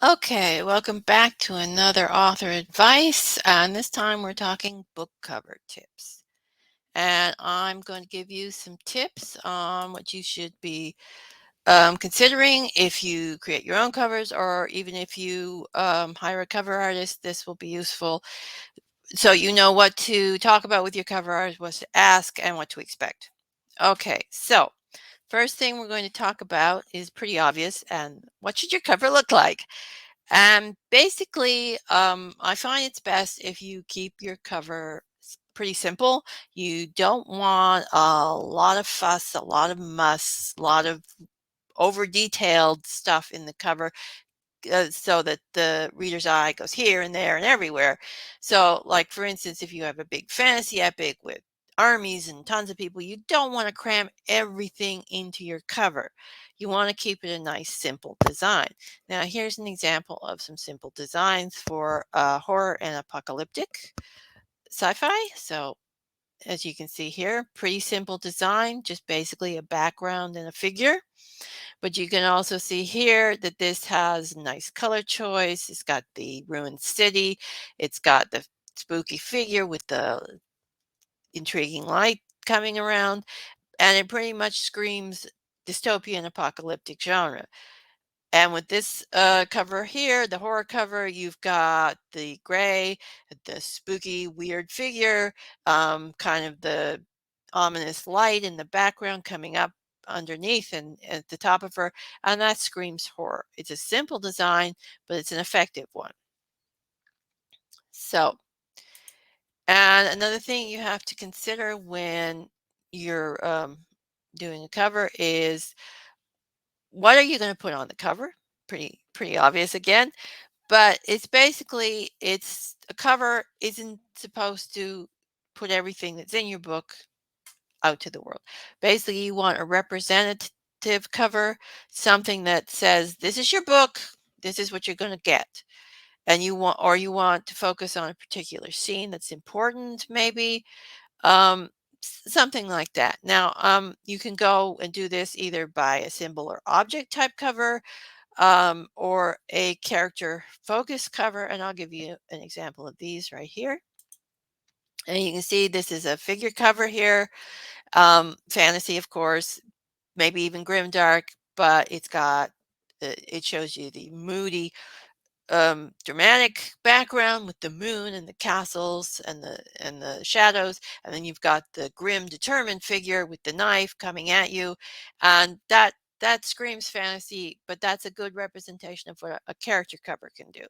Okay, welcome back to another author advice. And this time we're talking book cover tips. And I'm going to give you some tips on what you should be considering if you create your own covers or even if you hire a cover artist. This will be useful so you know what to talk about with your cover artist, what to ask, and what to expect. Okay, so first thing we're going to talk about is pretty obvious. And what should your cover look like? And basically, I find it's best if you keep your cover pretty simple. You don't want a lot of fuss, a lot of muss, a lot of over detailed stuff in the cover so that the reader's eye goes here and there and everywhere. So, like for instance, if you have a big fantasy epic with armies and tons of people, you don't want to cram everything into your cover. You want to keep it a nice, simple design. Now, here's an example of some simple designs for horror and apocalyptic sci-fi. So, as you can see here, pretty simple design, just basically a background and a figure. But you can also see here that this has nice color choice. It's got the ruined city. It's got the spooky figure with the intriguing light coming around. And it pretty much screams dystopian apocalyptic genre. And with this cover here, the horror cover, you've got the gray, the spooky, weird figure, kind of the ominous light in the background coming up underneath and at the top of her, and that screams horror. It's a simple design, but it's an effective one. So, and another thing you have to consider when you're doing a cover is what are you going to put on the cover? Pretty obvious again. But it's basically it's a cover isn't supposed to put everything that's in your book out to the world. Basically, you want a representative cover, something that says, "This is your book. This is what you're going to get." And you want to focus on a particular scene that's important, maybe something like that. Now, you can go and do this either by a symbol or object type cover, or a character focus cover. And I'll give you an example of these right here. And you can see this is a figure cover here. Fantasy, of course, maybe even grimdark, but it shows you the moody, dramatic background with the moon and the castles and the shadows, and then you've got the grim, determined figure with the knife coming at you, and that screams fantasy, but that's a good representation of what a character cover can do.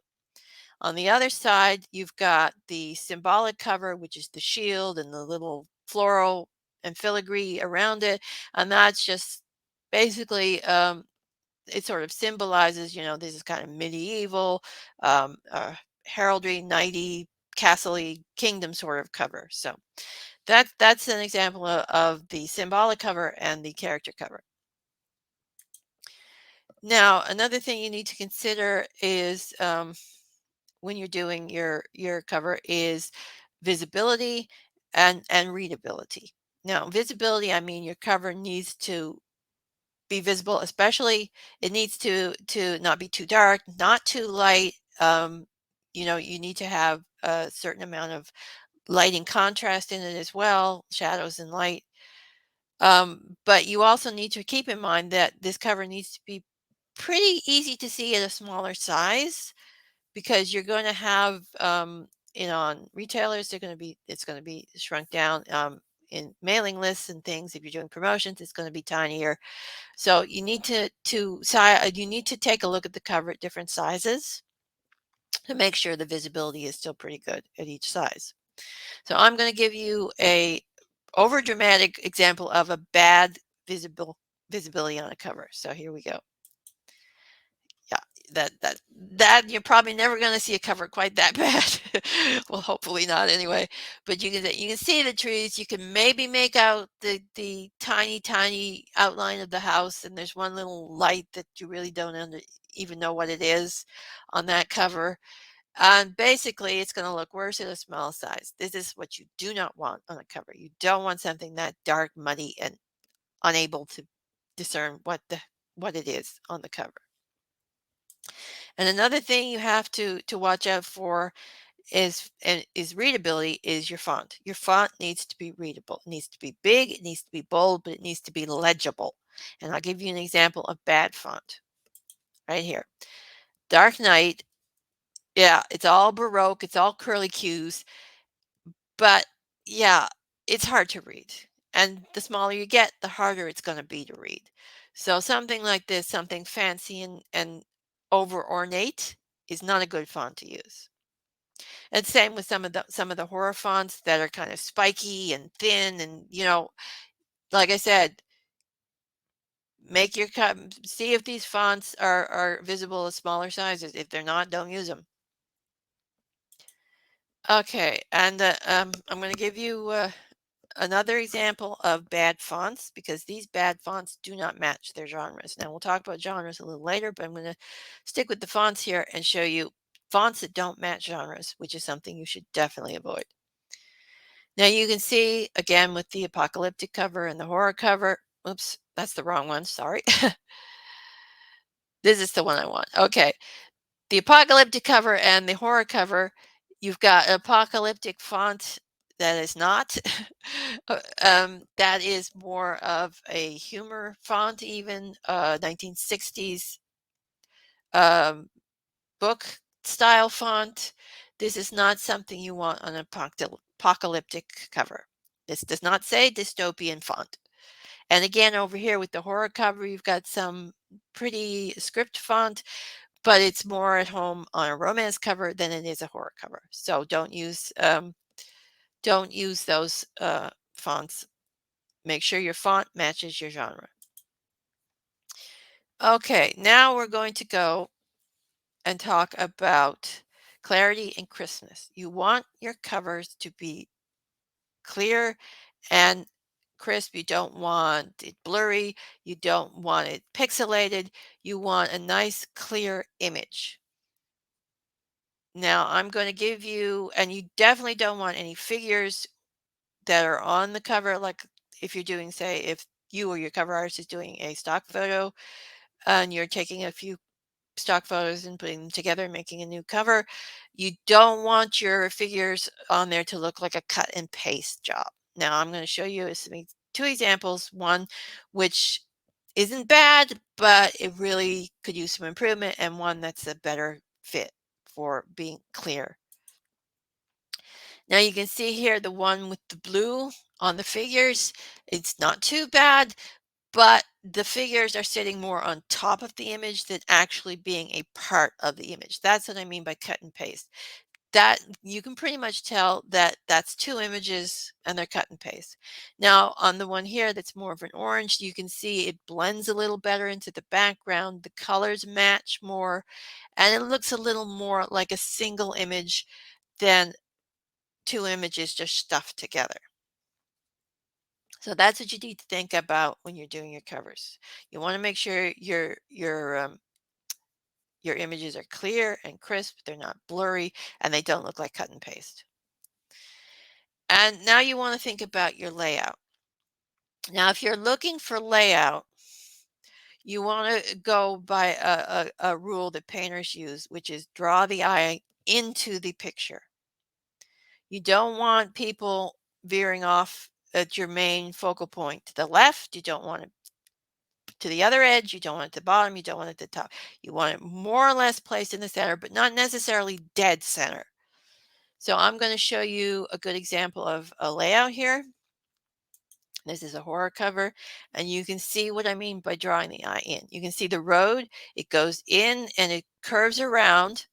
On the other side, you've got the symbolic cover, which is the shield and the little floral and filigree around it, and that's just basically it sort of symbolizes, this is kind of medieval, heraldry, knighty, castle-y kingdom sort of cover. So that's an example of the symbolic cover and the character cover. Now, another thing you need to consider is when you're doing your cover is visibility and readability. Now, visibility, I mean your cover needs to be visible, especially it needs to not be too dark, not too light. You need to have a certain amount of lighting contrast in it as well, shadows and light. But you also need to keep in mind that this cover needs to be pretty easy to see at a smaller size because you're going to have on retailers it's going to be shrunk down. In mailing lists and things, if you're doing promotions, it's going to be tinier, so you need to take a look at the cover at different sizes to make sure the visibility is still pretty good at each size. So I'm going to give you a over dramatic example of a bad visibility on a cover. So here we go. Yeah, that you're probably never going to see a cover quite that bad. Well, hopefully not anyway. But you can see the trees. You can maybe make out the tiny outline of the house, and there's one little light that you really don't even know what it is on that cover. And basically, it's going to look worse at a small size. This is what you do not want on a cover. You don't want something that dark, muddy, and unable to discern what it is on the cover. And another thing you have to watch out for is readability is your font. Your font needs to be readable. It needs to be big, it needs to be bold, but it needs to be legible. And I'll give you an example of bad font right here. Dark Knight, yeah, it's all Baroque, it's all curly cues, but yeah, it's hard to read. And the smaller you get, the harder it's going to be to read. So something like this, something fancy and over ornate is not a good font to use. And same with some of the horror fonts that are kind of spiky and thin and like I said, make your cut see if these fonts are visible at smaller sizes. If they're not, don't use them. Okay, and I'm going to give you another example of bad fonts because these bad fonts do not match their genres. Now we'll talk about genres a little later, but I'm going to stick with the fonts here and show you fonts that don't match genres, which is something you should definitely avoid. Now you can see again with the apocalyptic cover and the horror cover. Oops, that's the wrong one. Sorry. This is the one I want. Okay. The apocalyptic cover and the horror cover, you've got apocalyptic font that is not. That is more of a humor font, even 1960s um, book style font. This is not something you want on an apocalyptic cover. This does not say dystopian font. And again, over here with the horror cover, you've got some pretty script font, but it's more at home on a romance cover than it is a horror cover. So don't use those fonts. Make sure your font matches your genre. Okay, now we're going to go and talk about clarity and crispness. You want your covers to be clear and crisp. You don't want it blurry. You don't want it pixelated. You want a nice, clear image. Now, I'm going to give you, and you definitely don't want any figures that are on the cover. Like if you're doing, say, if you or your cover artist is doing a stock photo and you're taking a few stock photos and putting them together and making a new cover, you don't want your figures on there to look like a cut and paste job. Now, I'm going to show you two examples, one which isn't bad, but it really could use some improvement, and one that's a better fit for being clear. Now you can see here the one with the blue on the figures. It's not too bad, but the figures are sitting more on top of the image than actually being a part of the image. That's what I mean by cut and paste. That you can pretty much tell that that's two images and they're cut and paste. Now on the one here that's more of an orange, you can see it blends a little better into the background. The colors match more and it looks a little more like a single image than two images just stuffed together. So that's what you need to think about when you're doing your covers. You want to make sure your images are clear and crisp, they're not blurry, and they don't look like cut and paste. And now you want to think about your layout. Now, if you're looking for layout, you want to go by a rule that painters use, which is draw the eye into the picture. You don't want people veering off at your main focal point to the left. You don't want it to the other edge. You don't want it to the bottom. You don't want it to the top. You want it more or less placed in the center, but not necessarily dead center. So I'm going to show you a good example of a layout here. This is a horror cover, and you can see what I mean by drawing the eye in. You can see the road. It goes in and it curves around,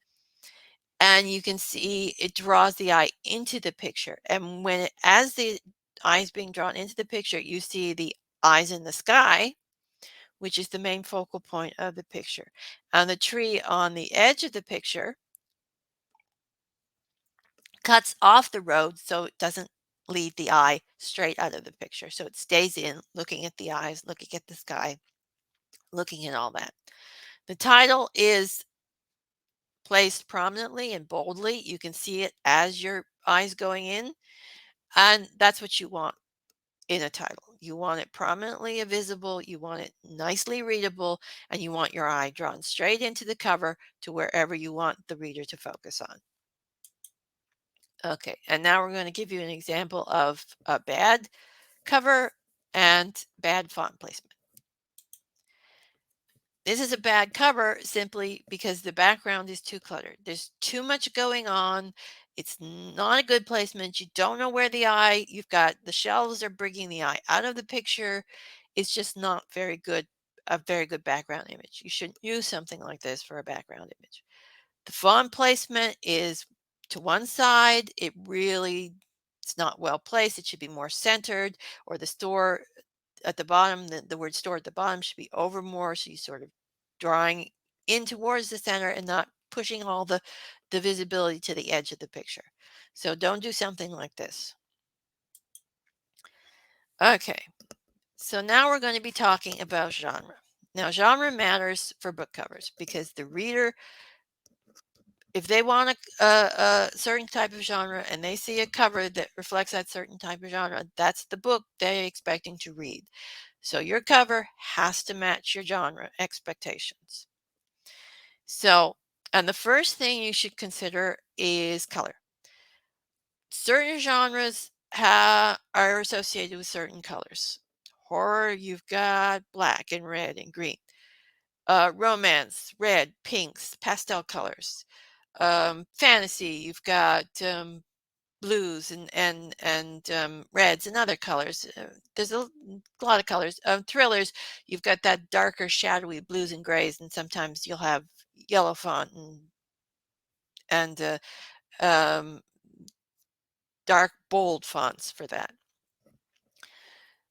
and you can see it draws the eye into the picture. And as the eye is being drawn into the picture, you see the eyes in the sky, which is the main focal point of the picture. And the tree on the edge of the picture cuts off the road so it doesn't lead the eye straight out of the picture. So it stays in, looking at the eyes, looking at the sky, looking at all that. The title is placed prominently and boldly. You can see it as your eyes going in, and that's what you want. in a title. You want it prominently visible, you want it nicely readable, and you want your eye drawn straight into the cover to wherever you want the reader to focus on. Okay, and now we're going to give you an example of a bad cover and bad font placement. This is a bad cover simply because the background is too cluttered. There's too much going on. It's not a good placement. You don't know where you've got the shelves are bringing the eye out of the picture. It's just not a very good background image. You shouldn't use something like this for a background image. The font placement is to one side. It's not well placed. It should be more centered, or the store at the bottom, the word store at the bottom should be over more. So you sort of drawing in towards the center and not pushing all the visibility to the edge of the picture. So don't do something like this. Okay, so now we're going to be talking about genre. Now, genre matters for book covers because the reader, if they want a certain type of genre and they see a cover that reflects that certain type of genre, that's the book they're expecting to read. So your cover has to match your genre expectations. So, and the first thing you should consider is color. Certain genres are associated with certain colors. Horror, you've got black and red and green. Romance, red, pinks, pastel colors. Fantasy, you've got blues and reds and other colors. There's a lot of colors. Thrillers, you've got that darker, shadowy blues and grays, and sometimes you'll have yellow font and um, dark, bold fonts for that.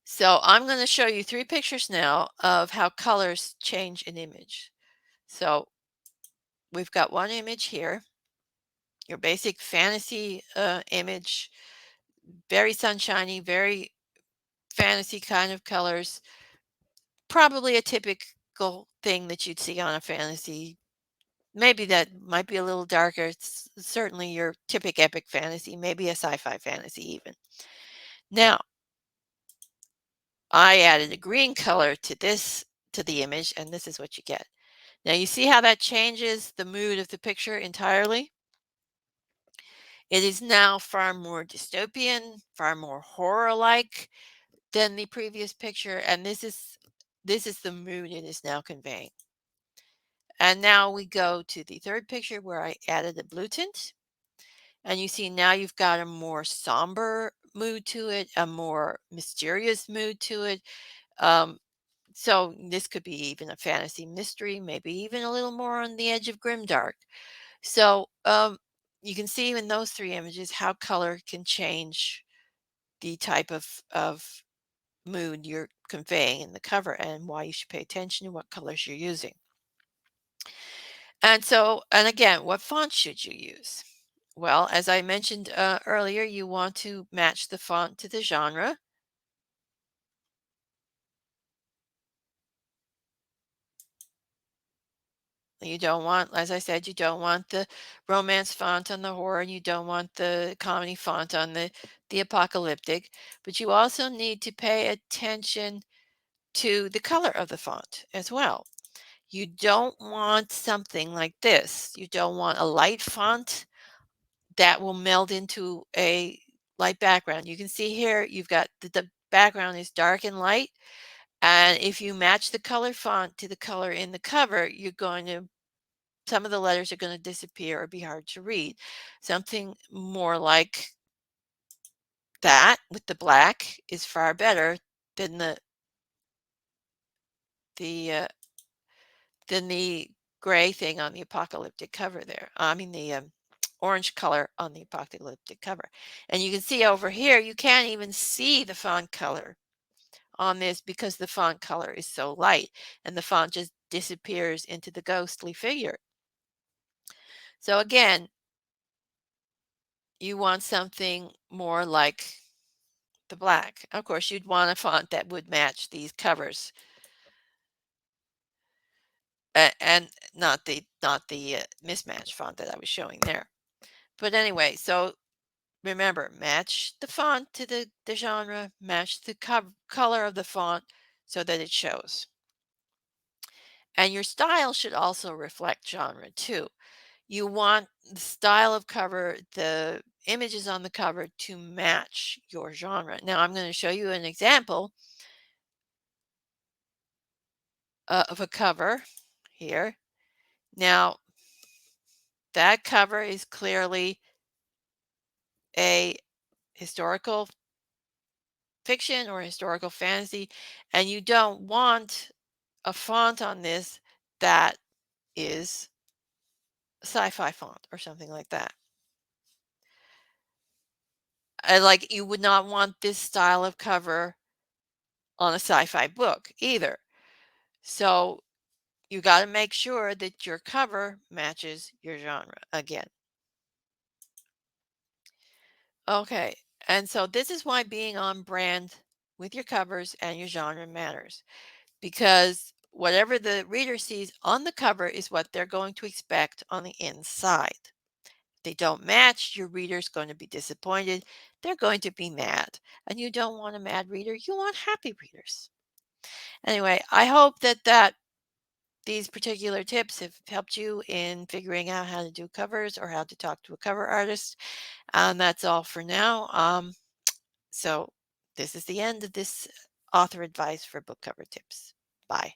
So I'm going to show you 3 pictures now of how colors change an image. So we've got one image here, your basic fantasy image, very sunshiny, very fantasy kind of colors. Probably a typical thing that you'd see on a fantasy. Maybe that might be a little darker. It's certainly your typical epic fantasy, maybe a sci-fi fantasy even. Now, I added a green color to the image, and this is what you get. Now you see how that changes the mood of the picture entirely? It is now far more dystopian, far more horror-like than the previous picture, and this is the mood it is now conveying. And now we go to the third picture where I added a blue tint. And you see now you've got a more somber mood to it, a more mysterious mood to it. Um, so this could be even a fantasy mystery, maybe even a little more on the edge of grimdark. So you can see in those 3 images how color can change the type of mood you're conveying in the cover and why you should pay attention to what colors you're using. And again, what font should you use? Well, as I mentioned earlier, you want to match the font to the genre. You don't want, as I said, you don't want the romance font on the horror, and you don't want the comedy font on the apocalyptic. But you also need to pay attention to the color of the font as well. You don't want something like this. You don't want a light font that will meld into a light background. You can see here you've got the background is dark and light. And if you match the color font to the color in the cover, some of the letters are going to disappear or be hard to read. Something more like that with the black is far better than the uh, than the gray thing on the apocalyptic cover there. I mean the orange color on the apocalyptic cover. And you can see over here, you can't even see the font color on this because the font color is so light and the font just disappears into the ghostly figure. So again, you want something more like the black. Of course, you'd want a font that would match these covers and not the mismatched font that I was showing there. But anyway, so remember, match the font to the genre, match the color of the font so that it shows. And your style should also reflect genre too. You want the style of cover, the images on the cover to match your genre. Now, I'm going to show you an example of a cover here. Now, that cover is clearly a historical fiction or historical fantasy, and you don't want a font on this that is a sci-fi font or something like that. Like you would not want this style of cover on a sci-fi book either. So you got to make sure that your cover matches your genre again. Okay, and so this is why being on brand with your covers and your genre matters, because whatever the reader sees on the cover is what they're going to expect on the inside. If they don't match, your reader's going to be disappointed. They're going to be mad. And you don't want a mad reader, you want happy readers. Anyway, I hope that these particular tips have helped you in figuring out how to do covers or how to talk to a cover artist. And that's all for now. So this is the end of this author advice for book cover tips. Bye.